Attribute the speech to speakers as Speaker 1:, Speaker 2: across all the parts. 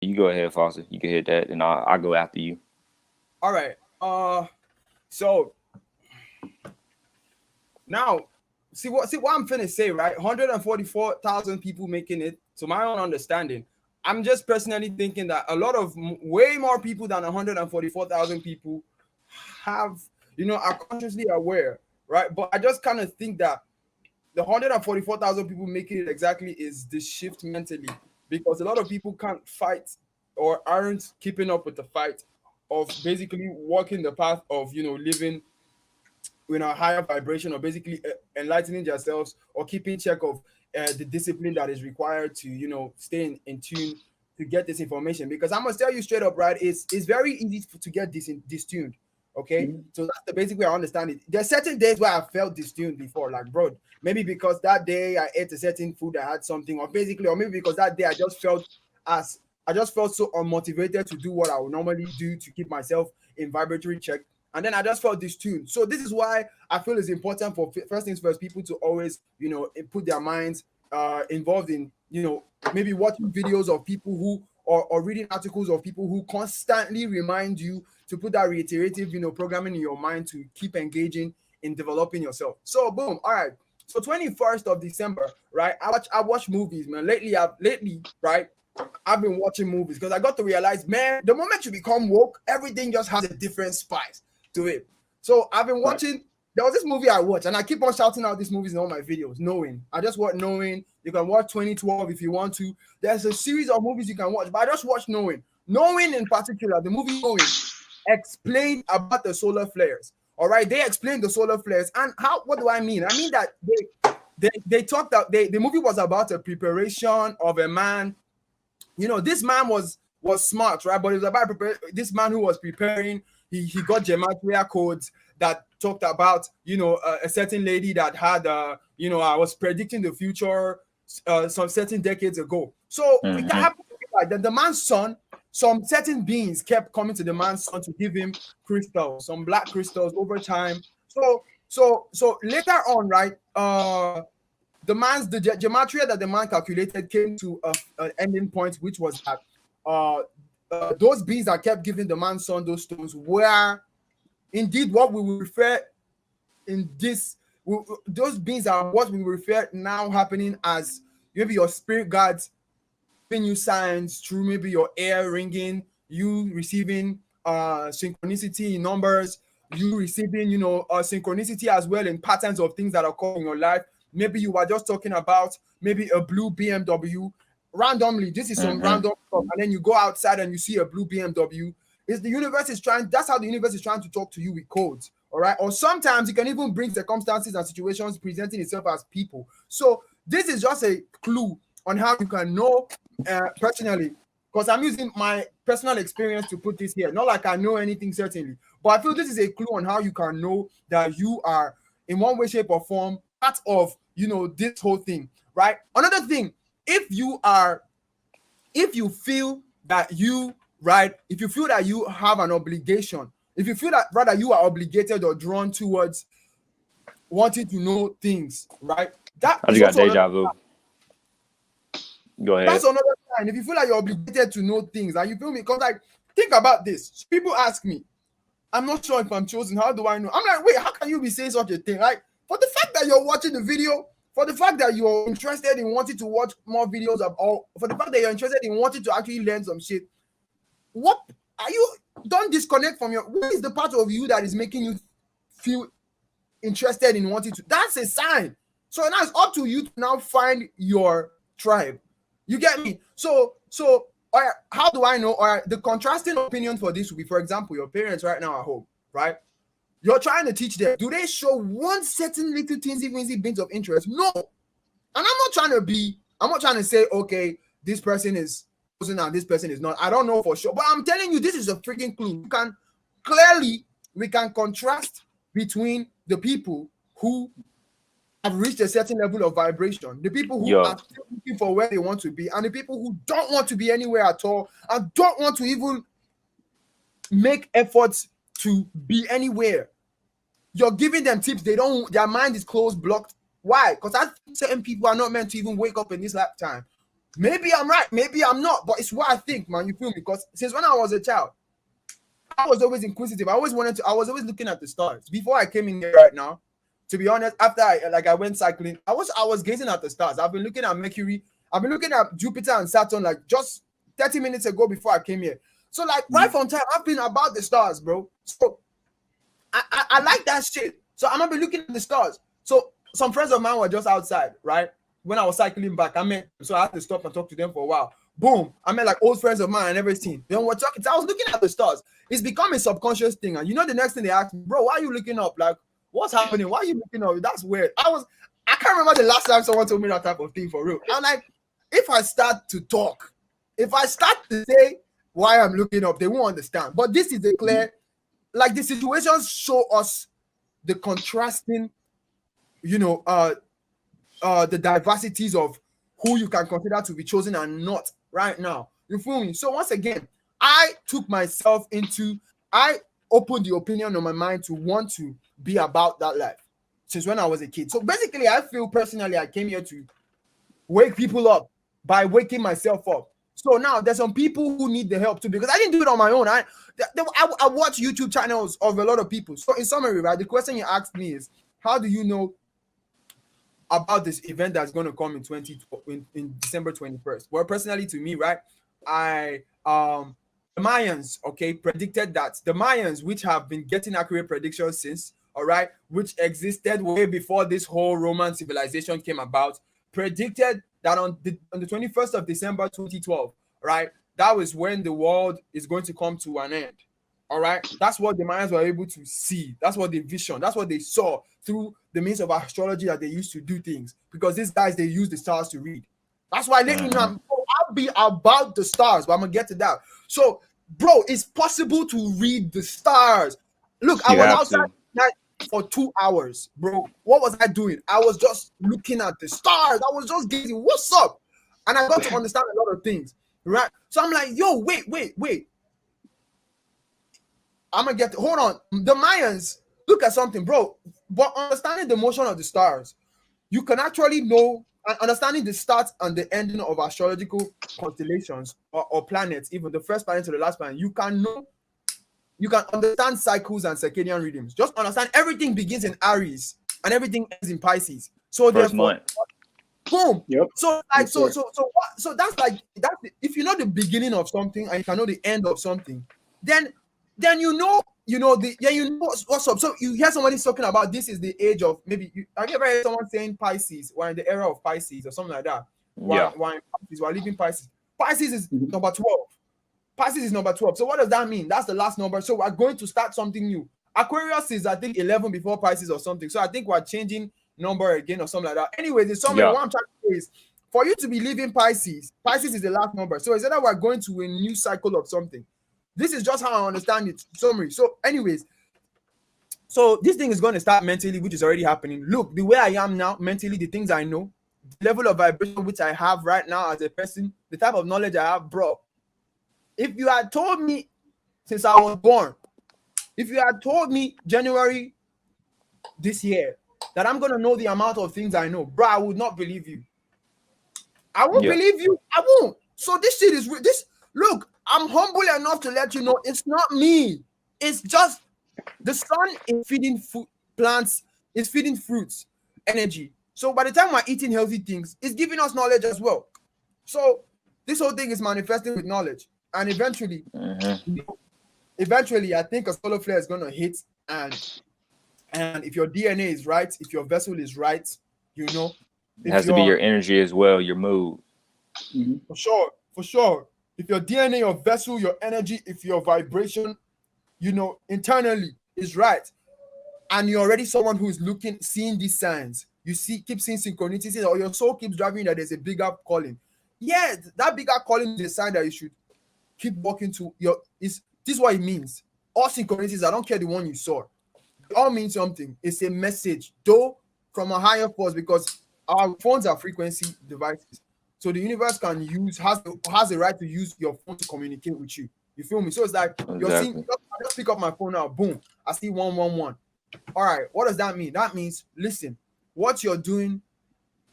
Speaker 1: You go ahead, Foster. You can hit that, and I'll go after you.
Speaker 2: All right. So now, see what I'm finna say, right? 144,000 people making it. To my own understanding, I'm just personally thinking that a lot of way more people than 144,000 people have, are consciously aware, right? But I just kind of think that the 144,000 people making it exactly is the shift mentally, because a lot of people can't fight or aren't keeping up with the fight of basically walking the path of living in a higher vibration, or basically enlightening themselves or keeping check of the discipline that is required to stay in tune to get this information. Because I must tell you straight up, right, it's very easy to get distuned. Okay, so that's the basic way I understand it. There's certain days where I felt distuned before, like, bro, maybe because that day I ate a certain food that had something, or maybe because that day I just felt so unmotivated to do what I would normally do to keep myself in vibratory check. And then I just felt this tune. So this is why I feel it's important for first things first, people to always, put their minds involved in, maybe watching videos of people who or reading articles of people who constantly remind you to put that reiterative, programming in your mind to keep engaging in developing yourself. So boom, all right. So 21st of December, right? I watch movies, man. Lately, right? I've been watching movies because I got to realize, man, the moment you become woke, everything just has a different spice to it. So I've been
Speaker 1: Right.
Speaker 2: watching. There was this movie I watched, and I keep on shouting out these movies in all my videos. Knowing, I just watch Knowing. You can watch 2012 if you want to. There's a series of movies you can watch, but I just watched Knowing. Knowing in particular, the movie Knowing explained about the solar flares. All right, they explained the solar flares and how. What do I mean? I mean that they talked that the movie was about a preparation of a man. This man was smart, right? But it was about this man who was preparing. He got gematria codes that talked about a certain lady that had I was predicting the future some certain decades ago. So that
Speaker 1: Mm-hmm.
Speaker 2: happened like that. The man's son, some certain beings kept coming to the man's son to give him crystals, some black crystals over time. So later on, right? The gematria that the man calculated came to an ending point, which was that uh, those beings that kept giving the man's son those stones were indeed what we will refer in this. Those beings are what we refer now happening as maybe your spirit guides giving you signs through maybe your ear ringing, you receiving synchronicity in numbers, you receiving synchronicity as well in patterns of things that occur in your life. Maybe you were just talking about maybe a blue BMW randomly. This is some
Speaker 1: Mm-hmm.
Speaker 2: random stuff, and then you go outside and you see a blue BMW. Is the universe is trying? That's how the universe is trying to talk to you with codes. All right. Or sometimes it can even bring circumstances and situations presenting itself as people. So this is just a clue on how you can know personally, because I'm using my personal experience to put this here. Not like I know anything certainly, but I feel this is a clue on how you can know that you are in one way, shape, or form part of this whole thing, right? Another thing, if you feel that you right, if you feel that you have an obligation, if you feel that rather you are obligated or drawn towards wanting to know things, right? That
Speaker 1: I
Speaker 2: is
Speaker 1: just got
Speaker 2: also another
Speaker 1: deja vu. Go
Speaker 2: That's
Speaker 1: ahead.
Speaker 2: another sign. If you feel like you're obligated to know things, and you feel me, because like think about this. People ask me, I'm not sure if I'm chosen. How do I know? I'm like, wait, how can you be saying such a thing? Like, for the fact that you're watching the video, for the fact that you're interested in wanting to watch more videos of all, for the fact that you're interested in wanting to actually learn some shit, what are you? Don't disconnect from your. What is the part of you that is making you feel interested in wanting to? That's a sign. So now it's up to you to now find your tribe. You get me? So all right, how do I know? All right, the contrasting opinion for this would be, for example, your parents right now at home, right? You're trying to teach them. Do they show one certain little teensy bits of interest? No. And I'm not trying to say, okay, this person is chosen and this person is not. I don't know for sure. But I'm telling you, this is a freaking clue. We can contrast between the people who have reached a certain level of vibration, the people who
Speaker 1: Yo,
Speaker 2: are still looking for where they want to be, and the people who don't want to be anywhere at all and don't want to even make efforts to be anywhere. You're giving them tips. Their mind is closed, blocked. Why? Because I think certain people are not meant to even wake up in this lifetime. Maybe I'm right, maybe I'm not, but it's what I think, man. You feel me? Because since when I was a child, I was always inquisitive. I was always looking at the stars. Before I came in here right now, to be honest, after I went cycling, I was gazing at the stars. I've been looking at Mercury, I've been looking at Jupiter and Saturn like just 30 minutes ago before I came here. So like right from time, I've been about the stars, bro. So I like that shit. So I'm gonna be looking at the stars. So some friends of mine were just outside, right? When I was cycling back, so I had to stop and talk to them for a while. Boom, I met like old friends of mine and everything. Then we're talking. So I was looking at the stars. It's become a subconscious thing. And you know, the next thing they asked me, bro, why are you looking up? Like, what's happening? Why are you looking up? That's weird. I can't remember the last time someone told me that type of thing for real. I'm like, if I start to talk, if I start to say why I'm looking up, they won't understand. But this is a clear, like the situations show us the contrasting, the diversities of who you can consider to be chosen and not right now. You feel me? So once again, I opened the opinion on my mind to want to be about that life since when I was a kid. So basically, I feel personally I came here to wake people up by waking myself up. So now there's some people who need the help too, because I didn't do it on my own. I watch YouTube channels of a lot of people. So in summary, right, the question you asked me is, how do you know about this event that's going to come in December 21st? Well, personally to me, right, the Mayans, okay, predicted that. The Mayans, which have been getting accurate predictions since, all right, which existed way before this whole Roman civilization came about, predicted that on the 21st of December 2012, right, that was when the world is going to come to an end. All right, that's what the Mayans were able to see. That's what they visioned. That's what they saw through the means of astrology that they used to do things. Because these guys, they use the stars to read. That's why I'll be about the stars, but I'm gonna get to that. So, bro, it's possible to read the stars. Look, I was outside for 2 hours, bro. What was I doing? I was just looking at the stars. I was just gazing. What's up? And I got to understand a lot of things, right? So I'm like, yo, wait. I'm gonna hold on. The Mayans, look at something, bro. But understanding the motion of the stars, you can actually know, and understanding the start and the ending of astrological constellations or planets, even the first planet to the last planet, you can understand cycles and circadian rhythms. Just understand everything begins in Aries and everything ends in Pisces. So therefore, boom. Yep. So like so that's if you know the beginning of something and you can know the end of something, then you know what's up. So you hear somebody talking about this is the age of maybe have you ever heard someone saying Pisces, we're in the era of Pisces or something like that? We're in Pisces, we're leaving Pisces. Pisces is number 12. Pisces is number 12. So what does that mean? That's the last number. So we're going to start something new. Aquarius is, I think, 11 before Pisces or something. So I think we're changing number again or something like that. Anyways, it's something what I'm trying to say is for you to be leaving Pisces is the last number. So is that we're going to a new cycle of something? This is just how I understand it. Summary. So anyways, so this thing is going to start mentally, which is already happening. Look, the way I am now, mentally, the things I know, the level of vibration which I have right now as a person, the type of knowledge I have, bro. If you had told me since I was born, if you had told me January this year that I'm going to know the amount of things I know, bro, I would not believe you. I won't believe you. I won't. So this shit is this. Look, I'm humble enough to let you know it's not me. It's just the sun is feeding plants, is feeding fruits, energy. So by the time we're eating healthy things, it's giving us knowledge as well. So this whole thing is manifesting with knowledge. And eventually, I think a solar flare is going to hit. And if your DNA is right, if your vessel is right, it
Speaker 1: has to be your energy as well, your mood.
Speaker 2: For sure. If your DNA, your vessel, your energy, if your vibration, internally is right, and you're already someone who is seeing these signs, keep seeing synchronicities, or your soul keeps driving that there's a bigger calling. Yeah, that bigger calling is a sign that you should keep walking to this is what it means. All synchronicities, I don't care the one you saw. It all means something. It's a message, though from a higher force, because our phones are frequency devices. So the universe has the right to use your phone to communicate with you. You feel me? So it's like you're seeing. I just pick up my phone now. Boom! I see 111. All right. What does that mean? That means listen. What you're doing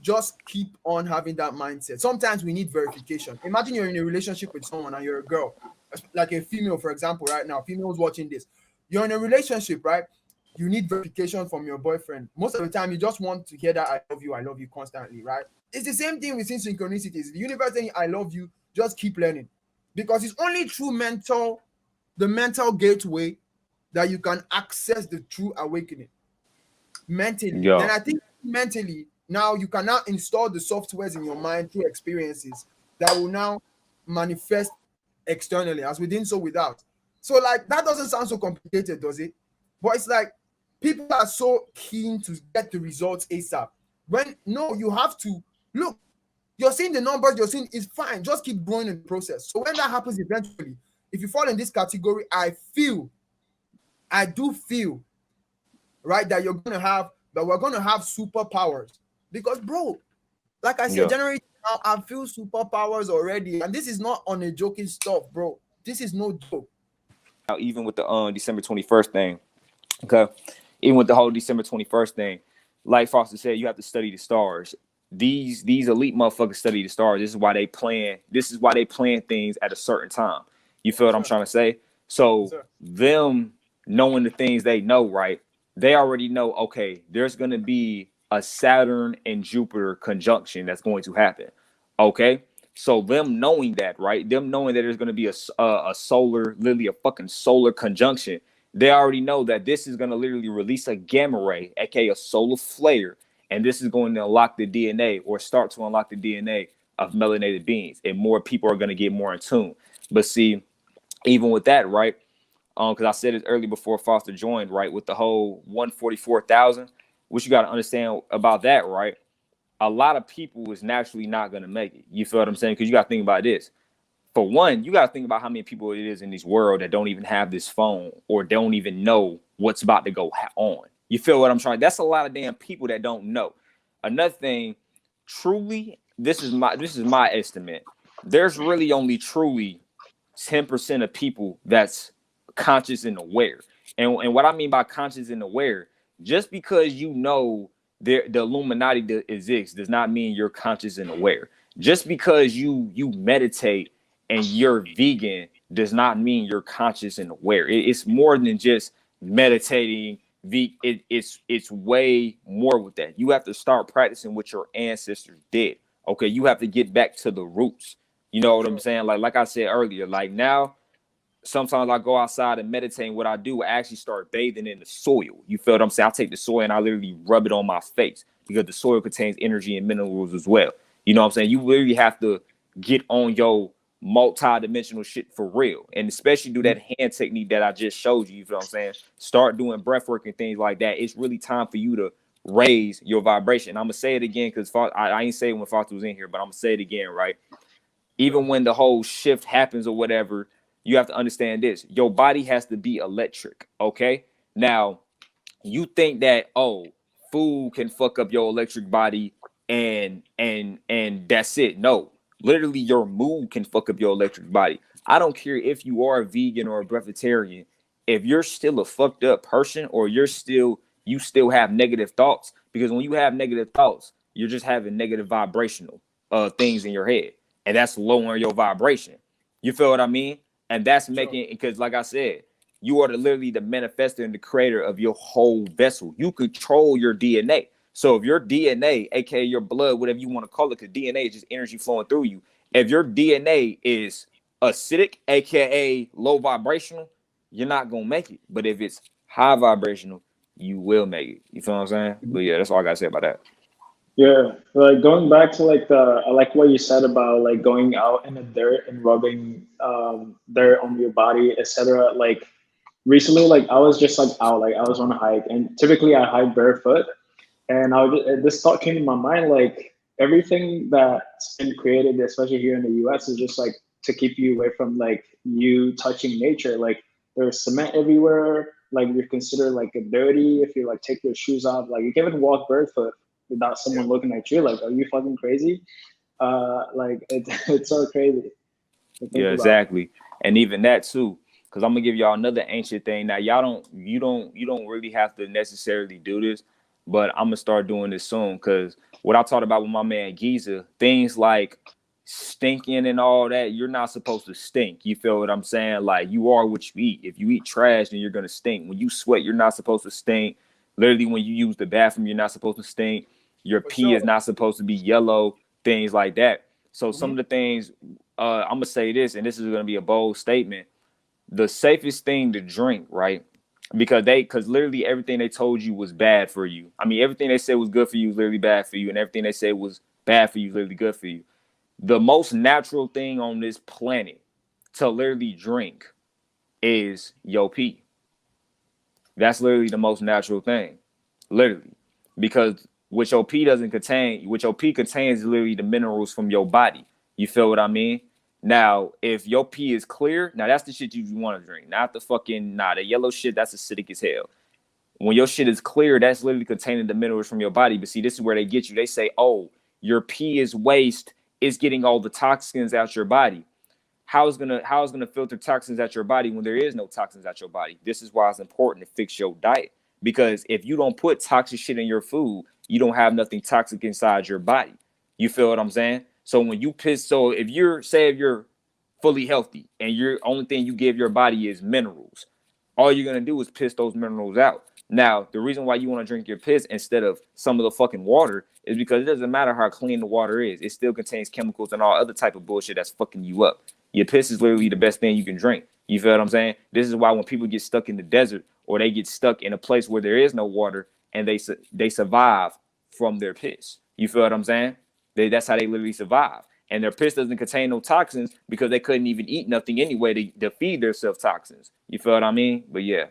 Speaker 2: just keep on having that mindset. Sometimes we need verification. Imagine you're in a relationship with someone and you're a girl, like a female, for example, right now, females watching this. You're in a relationship, right? You need verification from your boyfriend. Most of the time, you just want to hear that I love you constantly, right? It's the same thing within synchronicities. The universe saying, I love you, just keep learning. Because it's only through the mental gateway that you can access the true awakening mentally. Then
Speaker 1: Yeah.
Speaker 2: I think mentally, now you can now install the softwares in your mind through experiences that will now manifest externally as within so without. So like that doesn't sound so complicated, does it? But it's like people are so keen to get the results ASAP. When no, you have to look, you're seeing the numbers, you're seeing it's fine, just keep growing in the process. So when that happens eventually, if you fall in this category, I do feel right that we're gonna have superpowers. Because bro, like I said,
Speaker 1: Yeah.
Speaker 2: January now I feel superpowers already, and this is not on a joking stuff, bro. This is no joke.
Speaker 1: Now, even with the December 21st thing, okay, even with the whole December 21st thing, like Foster said, you have to study the stars. These elite motherfuckers study the stars. This is why they plan. This is why they plan things at a certain time. You feel what I'm trying to say? So
Speaker 2: Sir.
Speaker 1: them knowing the things they know, right? They already know. Okay, there's gonna be a Saturn and Jupiter conjunction that's going to happen. Okay, so them knowing that, right? Them knowing that there's going to be a solar, literally a fucking solar conjunction. They already know that this is going to literally release a gamma ray, aka a solar flare, and this is going to unlock the DNA or start to unlock the DNA of melanated beings, and more people are going to get more in tune. But see, even with that, right? Because I said it earlier before Foster joined, right? With the whole 144,000, what you got to understand about that, right? A lot of people is naturally not going to make it. You feel what I'm saying? Because you got to think about this. For one, you got to think about how many people it is in this world that don't even have this phone or don't even know what's about to go on. You feel what I'm trying? That's a lot of damn people that don't know. Another thing, truly, this is my estimate. There's really only truly 10% of people that's conscious and aware. And what I mean by conscious and aware, just because you know the Illuminati exists does not mean you're conscious and aware. Just because you meditate and you're vegan does not mean you're conscious and aware. It's more than just meditating. It's way more with that. You have to start practicing what your ancestors did. Okay, you have to get back to the roots. You know what I'm saying? Like I said earlier, like now, sometimes I go outside and meditate. And what I do, I actually start bathing in the soil. You feel what I'm saying? I take the soil and I literally rub it on my face because the soil contains energy and minerals as well. You know what I'm saying? You really have to get on your multi-dimensional shit for real. And especially do that hand technique that I just showed you. You feel what I'm saying? Start doing breath work and things like that. It's really time for you to raise your vibration. I'm going to say it again because I ain't say it when Foster was in here, but I'm going to say it again, right? Even when the whole shift happens or whatever, you have to understand this. Your body has to be electric, okay? Now, you think that, oh, food can fuck up your electric body and that's it. No. Literally, your mood can fuck up your electric body. I don't care if you are a vegan or a breatharian. If you're still a fucked up person or you still have negative thoughts, because when you have negative thoughts, you're just having negative vibrational things in your head. And that's lowering your vibration. You feel what I mean? And that's making, because like I said, you are literally the manifestor and the creator of your whole vessel. You control your DNA. So if your DNA, aka your blood, whatever you want to call it, because DNA is just energy flowing through you. If your DNA is acidic, aka low vibrational, you're not gonna make it. But if it's high vibrational, you will make it. You feel what I'm saying? But yeah, that's all I gotta say about that.
Speaker 3: Yeah, like going back to like I like what you said about like going out in the dirt and rubbing dirt on your body, etc. Like recently, like I was just like out, like I was on a hike, and typically I hike barefoot, and this thought came to my mind, like everything that's been created, especially here in the U.S., is just like to keep you away from like you touching nature. Like there's cement everywhere. Like you're considered like a dirty if you like take your shoes off. Like you can't even walk barefoot without someone looking at you. Like, are you fucking crazy? Like it's so crazy to think
Speaker 1: Yeah,
Speaker 3: about.
Speaker 1: exactly. And even that too, because I'm gonna give y'all another ancient thing. Now, you don't really have to necessarily do this, but I'm gonna start doing this soon because what I talked about with my man Giza, things like stinking and all that, you're not supposed to stink. You feel what I'm saying? Like, you are what you eat. If you eat trash, then you're gonna stink. When you sweat, you're not supposed to stink. Literally, when you use the bathroom, you're not supposed to stink. Your
Speaker 2: For
Speaker 1: pee
Speaker 2: sure.
Speaker 1: is not supposed to be yellow, things like that. So some
Speaker 2: Mm-hmm.
Speaker 1: of the things, I'm gonna say this, and this is gonna be a bold statement. The safest thing to drink, right? Because literally everything they told you was bad for you. I mean, everything they said was good for you was literally bad for you, and everything they said was bad for you was literally good for you. The most natural thing on this planet to literally drink is your pee. That's literally the most natural thing, literally, because what your pee contains is literally the minerals from your body. You feel what I mean? Now, if your pee is clear, now that's the shit you want to drink, not the the yellow shit. That's acidic as hell. When your shit is clear, that's literally containing the minerals from your body. But see, this is where they get you. They say, oh, your pee is waste. It's getting all the toxins out your body. How is gonna filter toxins at your body when there is no toxins at your body? This is why it's important to fix your diet, because if you don't put toxic shit in your food, you don't have nothing toxic inside your body. You feel what I'm saying? So when you piss, so if you're fully healthy and your only thing you give your body is minerals, all you're gonna do is piss those minerals out. Now, the reason why you want to drink your piss instead of some of the fucking water is because it doesn't matter how clean the water is. It still contains chemicals and all other type of bullshit that's fucking you up. Your piss is literally the best thing you can drink. You feel what I'm saying? This is why when people get stuck in the desert or they get stuck in a place where there is no water and they survive from their piss. You feel what I'm saying? That's how they literally survive. And their piss doesn't contain no toxins because they couldn't even eat nothing anyway to feed themselves toxins. You feel what I mean? But yeah.